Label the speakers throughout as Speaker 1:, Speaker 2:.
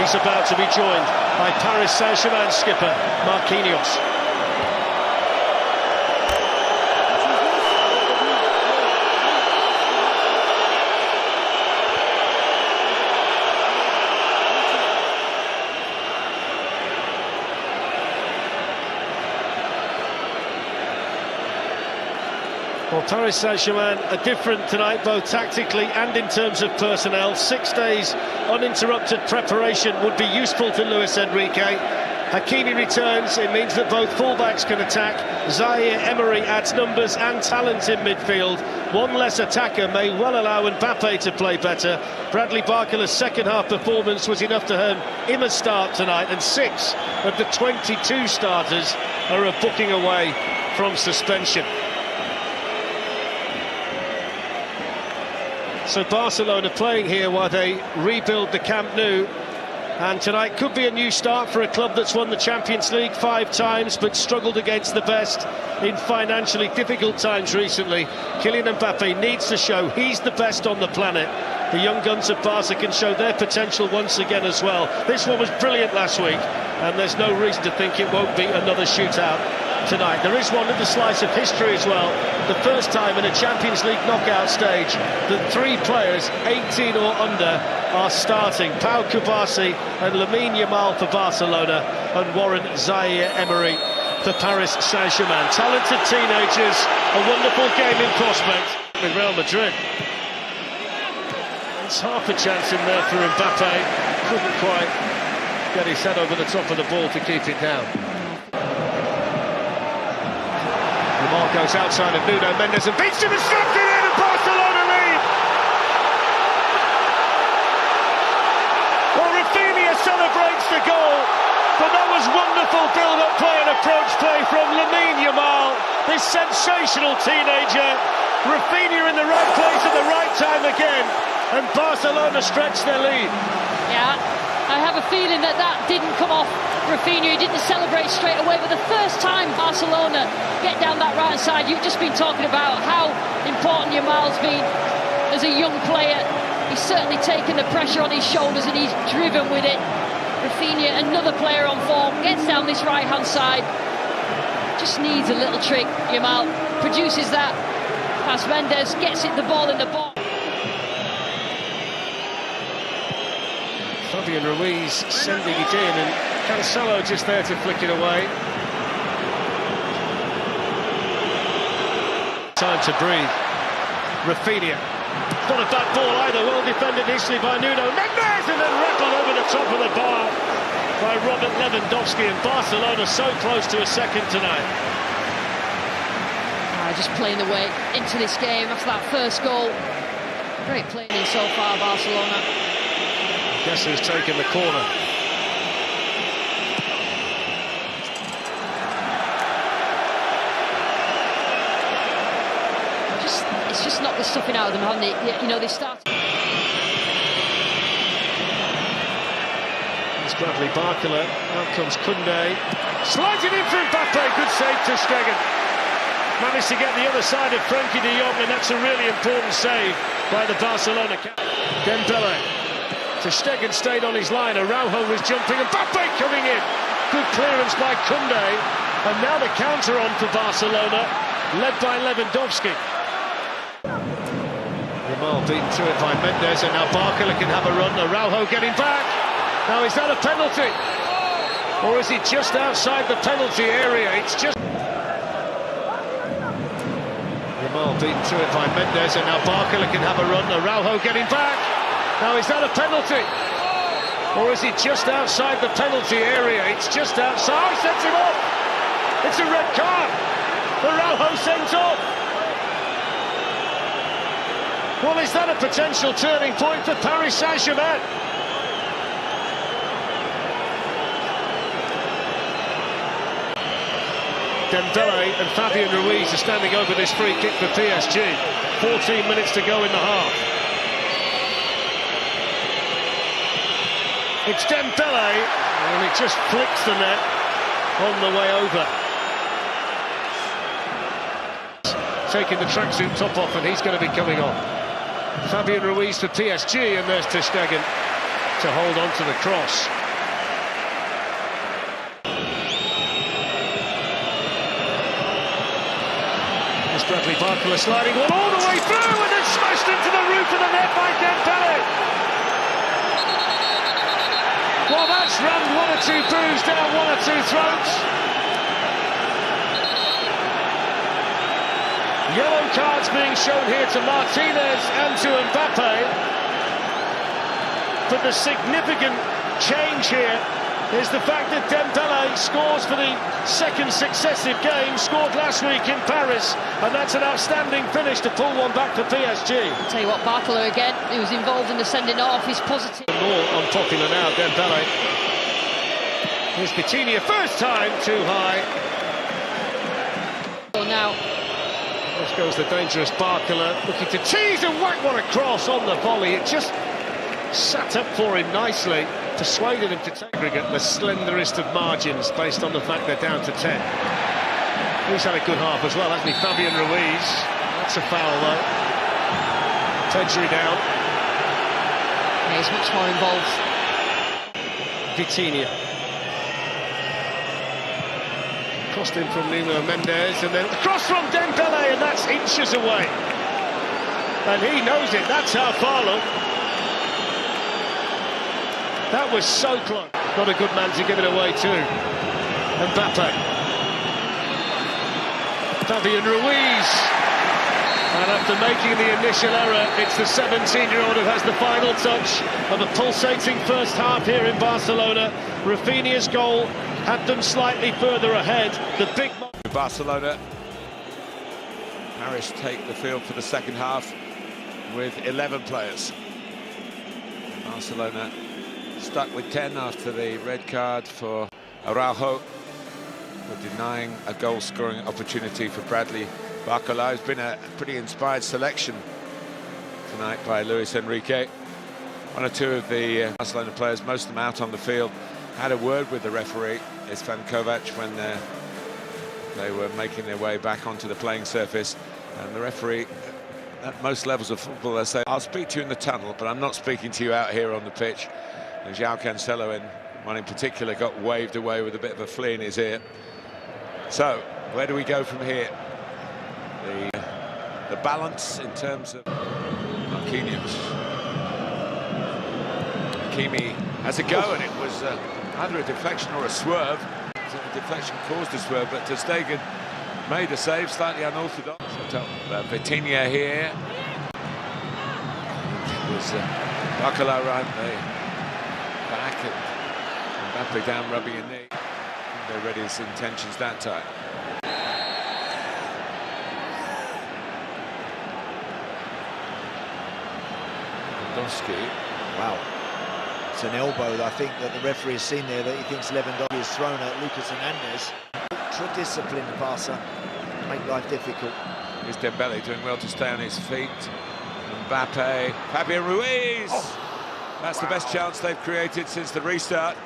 Speaker 1: He's about to be joined by Paris Saint-Germain skipper Marquinhos. Well, Paris Saint-Germain are different tonight, both tactically and in terms of personnel. 6 days uninterrupted preparation would be useful to Luis Enrique. Hakimi returns, it means that both fullbacks can attack. Zaire Emery adds numbers and talent in midfield. One less attacker may well allow Mbappé to play better. Bradley Barcolla's second-half performance was enough to earn him a start tonight, and 6 of the 22 starters are a booking away from suspension. So Barcelona playing here while they rebuild the Camp Nou, and tonight could be a new start for a club that's won the Champions League 5 times but struggled against the best in financially difficult times recently. Kylian Mbappé needs to show he's the best on the planet. The young guns of Barca can show their potential once again as well. This one was brilliant last week, and there's no reason to think it won't be another shootout tonight. There is one little slice of history as well. The first time in a Champions League knockout stage that 3 players 18 or under are starting. Pau Kubasi and Lamine Yamal for Barcelona, and Warren Zaire-Emery for Paris Saint-Germain. Talented teenagers, a wonderful game in prospect with Real Madrid. It's half a chance in there for Mbappé. Couldn't quite get his head over the top of the ball to keep it down. Lamar goes outside of Nuno Mendes and beats him and slaps it in, and Barcelona lead! Well, Raphinha celebrates the goal, but that was wonderful build-up play and approach play from Lamine Yamal, this sensational teenager. Raphinha in the right place at the right time again, and Barcelona stretch their lead.
Speaker 2: Yeah, I have a feeling that didn't come off Raphinha. He didn't celebrate straight away, but the first time Barcelona get down that right-hand side, you've just been talking about how important Yamal's been as a young player. He's certainly taken the pressure on his shoulders and he's driven with it. Raphinha, another player on form, gets down this right-hand side. Just needs a little trick. Yamal produces that. Past Mendes, gets it the ball in the box.
Speaker 1: Fabian Ruiz sending it in, and Cancelo just there to flick it away. Time to breathe. Raphinha. Not a bad ball either, well defended initially by Nuno Mendes, and then rattled over the top of the bar by Robert Lewandowski, and Barcelona so close to a second tonight.
Speaker 2: Just playing the way into this game after that first goal. Great playing so far, Barcelona.
Speaker 1: Guess who's taken the corner?
Speaker 2: It's just not the stuffing out of them, haven't it? You know, they start.
Speaker 1: It's Bradley Barcola. Out comes Koundé. Slides it in for Mbappé. Good save to Stegen. Managed to get the other side of Frenkie de Jong, and that's a really important save by the Barcelona captain. Dembele. Ter Stegen stayed on his line. Araujo was jumping, and Mbappé coming in. Good clearance by Koundé, and now the counter on for Barcelona, led by Lewandowski. Yamal beaten to it by Mendes, and now Barcola can have a run. Araujo getting back. Now, is that a penalty? Or is he just outside the penalty area? It's just... Yamal beaten to it by Mendes, and now Barcola can have a run. Araujo getting back. Now, is that a penalty? Or is he just outside the penalty area? It's just outside. Sends him off. It's a red card. Araujo sent off. Well, is that a potential turning point for Paris Saint-Germain? Dembele and Fabian Ruiz are standing over this free kick for PSG. 14 minutes to go in the half. It's Dembele, and it just flicks the net on the way over. Taking the tracksuit top off, and he's going to be coming on. Fabian Ruiz for PSG, and there's Ter Stegen to hold on to the cross. There's Bradley Barcola sliding one all the way through and then smashed into the roof of the net by Dembele. Well, that's rammed one or two throughs down one or two throats. Yellow cards being shown here to Martinez and to Mbappé. But the significant change here is the fact that Dembele scores for the second successive game, scored last week in Paris, and that's an outstanding finish to pull one back for PSG.
Speaker 2: I'll tell you what, Barcola again, he was involved in the sending off, he's positive.
Speaker 1: More unpopular now, Dembele. Here's Coutinho, first time too high.
Speaker 2: So now,
Speaker 1: this goes the dangerous Barcola, looking to tease and whack one across on the volley. It just sat up for him nicely, persuaded him to take the slenderest of margins based on the fact they're down to 10. He's had a good half as well, hasn't he? Fabian Ruiz. That's a foul though. Pedri down.
Speaker 2: yeah, he's much more involved.
Speaker 1: Vitinha. Crossed in from Nuno Mendes and then across from Dembele, and that's inches away. And he knows it, that's how far, look. That was so close. Not a good man to give it away to. Mbappé. Fabian Ruiz. And after making the initial error, it's the 17-year-old who has the final touch of a pulsating first half here in Barcelona. Raphinha's goal had them slightly further ahead. The big...
Speaker 3: Barcelona. Paris take the field for the second half with 11 players. Barcelona stuck with 10 after the red card for Araujo for denying a goal-scoring opportunity for Bradley Barcola. It's been a pretty inspired selection tonight by Luis Enrique. One or two of the Barcelona players, most of them out on the field, had a word with the referee, Istvan Kovac, when they were making their way back onto the playing surface. And the referee, at most levels of football, they say, I'll speak to you in the tunnel, but I'm not speaking to you out here on the pitch. And João Cancelo, in one in particular, got waved away with a bit of a flea in his ear. So, where do we go from here? The balance in terms of Marquinhos. Hakimi has a go, and it was either a deflection or a swerve. The deflection caused a swerve, but Ter Stegen made a save, slightly unorthodox. Vitinha here. It was Barcola around the back and Mbappé down rubbing a knee. They read his intentions that time.
Speaker 4: Wow. It's an elbow, I think, that the referee has seen there, that he thinks Lewandowski is thrown at Lucas Hernandez. Ultra-disciplined Barça, make life difficult.
Speaker 3: Here's Dembele doing well to stay on his feet. Mbappé, Fabian Ruiz! Oh. That's the best chance they've created since the restart.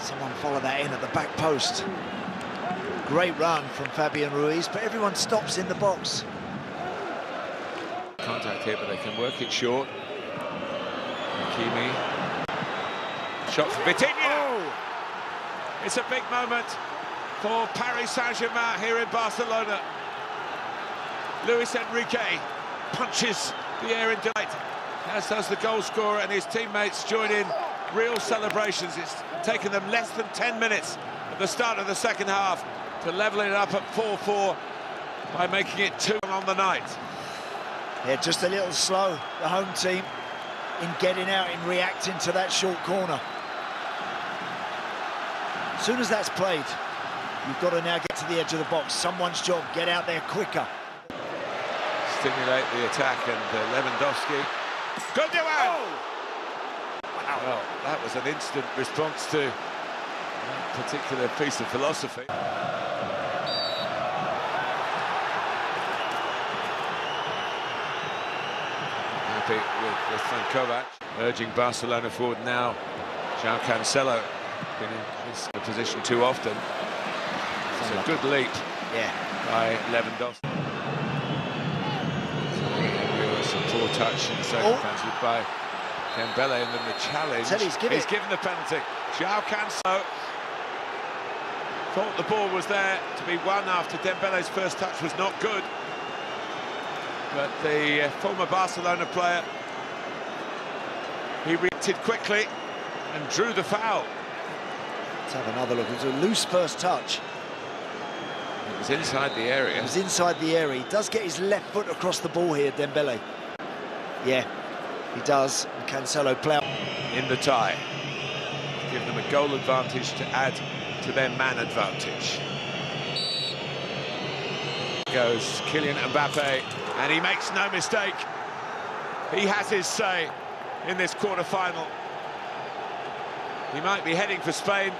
Speaker 4: Someone follow that in at the back post. Great run from Fabian Ruiz, but everyone stops in the box.
Speaker 3: Contact here, but they can work it short. Hakimi. Shot for Vitinha! Oh. It's a big moment for Paris Saint-Germain here in Barcelona. Luis Enrique punches the air in delight, as does the goal scorer, and his teammates join in real celebrations. It's taken them less than 10 minutes at the start of the second half to level it up at 4-4 by making it 2 on the night.
Speaker 4: Yeah, just a little slow, the home team, in getting out, in reacting to that short corner. As soon as that's played, you've got to now get to the edge of the box. Someone's job, get out there quicker.
Speaker 3: Stimulate the attack, and Lewandowski. Gundogan! Oh. Wow. Well, that was an instant response to that particular piece of philosophy. Happy with Istvan Kovac, urging Barcelona forward now. João Cancelo, been in this position too often. It's a good leap by Lewandowski. Some poor touch in the circumstances by Dembele and then the challenge.
Speaker 4: He's
Speaker 3: given the penalty. João Cancelo thought the ball was there to be won after Dembele's first touch was not good. But the former Barcelona player, he reacted quickly and drew the foul.
Speaker 4: Let's have another look. It was a loose first touch.
Speaker 3: It was inside the area.
Speaker 4: It was inside the area. He does get his left foot across the ball here, Dembele. Yeah, he does. And Cancelo play
Speaker 3: in the tie. Give them a goal advantage to add to their man advantage. Goes Kylian Mbappé, and he makes no mistake. He has his say in this quarter-final. He might be heading for Spain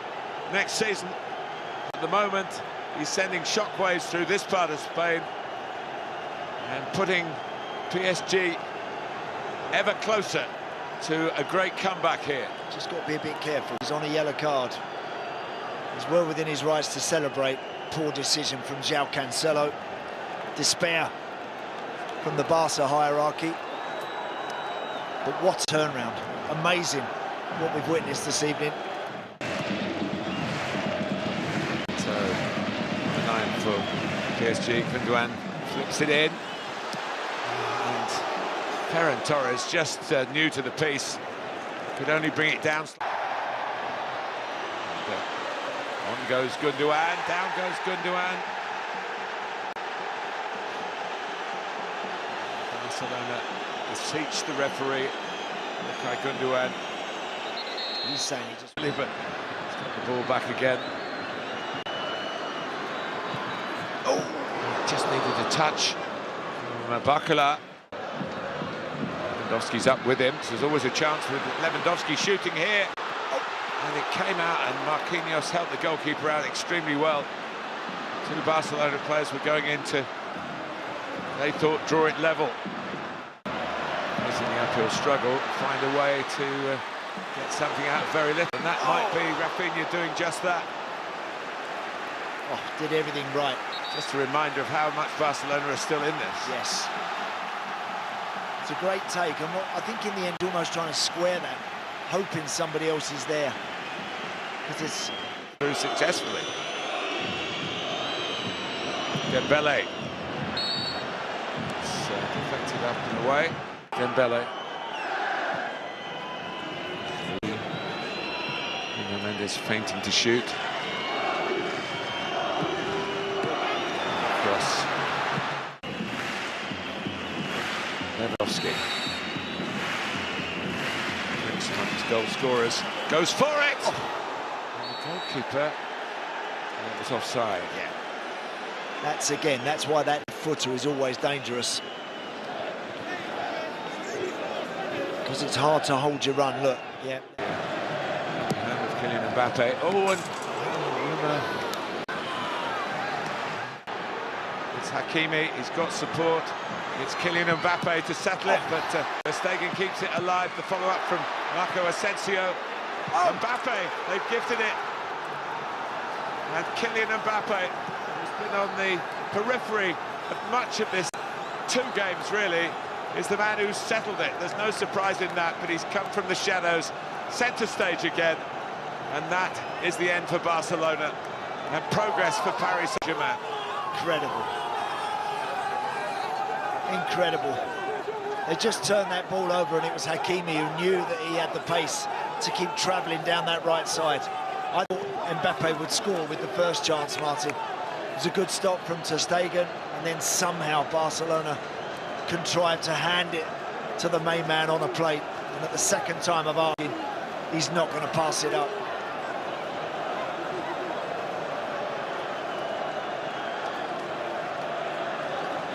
Speaker 3: next season. At the moment, he's sending shockwaves through this part of Spain and putting PSG ever closer to a great comeback here.
Speaker 4: Just got to be a bit careful. He's on a yellow card. He's well within his rights to celebrate. Poor decision from João Cancelo. Despair from the Barca hierarchy. But what a turnaround. Amazing what we've witnessed this evening.
Speaker 3: So, the 9 for PSG. Gundogan flips it in. And Ferran Torres, just new to the piece, could only bring it down. On goes Gundogan, down goes Gundogan. Barcelona beseech the referee, Ilkay Gundogan.
Speaker 4: He's saying he just...
Speaker 3: But he's got the ball back again. Oh, just needed a touch from Bakula. Lewandowski's up with him, so there's always a chance with Lewandowski shooting here. And it came out, and Marquinhos helped the goalkeeper out extremely well. Two Barcelona players were going into, they thought, draw it level. He's in the uphill struggle, find a way to get something out of very little, and that might be Raphinha doing just that.
Speaker 4: Oh, did everything right.
Speaker 3: Just a reminder of how much Barcelona are still in this.
Speaker 4: Yes. It's a great take, and I think in the end, almost trying to square that, hoping somebody else is there. Because it's
Speaker 3: through successfully. Dembele. It's deflected up and away. Dembele. Mendes feinting to shoot. Cross. Lewandowski. Next time's goal scorers. Goes for it! Oh. And the goalkeeper. And it was offside.
Speaker 4: Yeah. That's why that footer is always dangerous. Because it's hard to hold your run, look. Yeah.
Speaker 3: And with Kylian Mbappé. Oh, and it's Hakimi, he's got support. It's Kylian Mbappé to settle it, but Ter Stegen keeps it alive. The follow-up from Marco Asensio. Mbappé, they've gifted it. And Kylian Mbappé, who's been on the periphery of much of this 2 games, really, is the man who's settled it. There's no surprise in that, but he's come from the shadows, centre stage again, and that is the end for Barcelona, and progress for Paris Saint-Germain.
Speaker 4: Incredible. Incredible. They just turned that ball over, and it was Hakimi who knew that he had the pace to keep travelling down that right side. I thought Mbappé would score with the first chance, Martin. It was a good stop from Ter Stegen, and then somehow Barcelona contrived to hand it to the main man on a plate. And at the second time of arguing, he's not going to pass it up.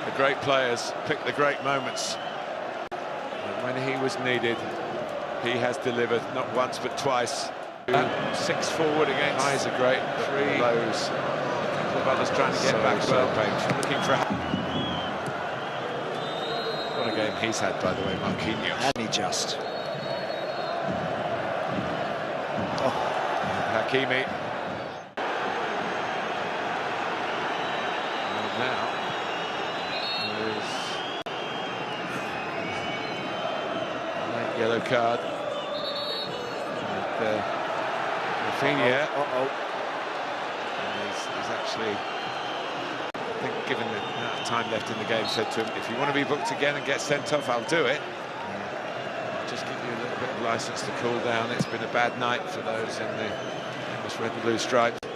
Speaker 3: The great players pick the great moments. And when he was needed, he has delivered, not once but twice. 6 forward against. Eyes are great. 3 lows. A couple of others trying to get back well. Looking for what a game he's had, by the way, Marquinhos.
Speaker 4: And he just.
Speaker 3: Hakimi. And now there is a late yellow card. And, Raphinha. He's actually, I think, given the amount of time left in the game, said to him, if you want to be booked again and get sent off, I'll do it. I'll just give you a little bit of licence to cool down. It's been a bad night for those in the famous red and blue stripes.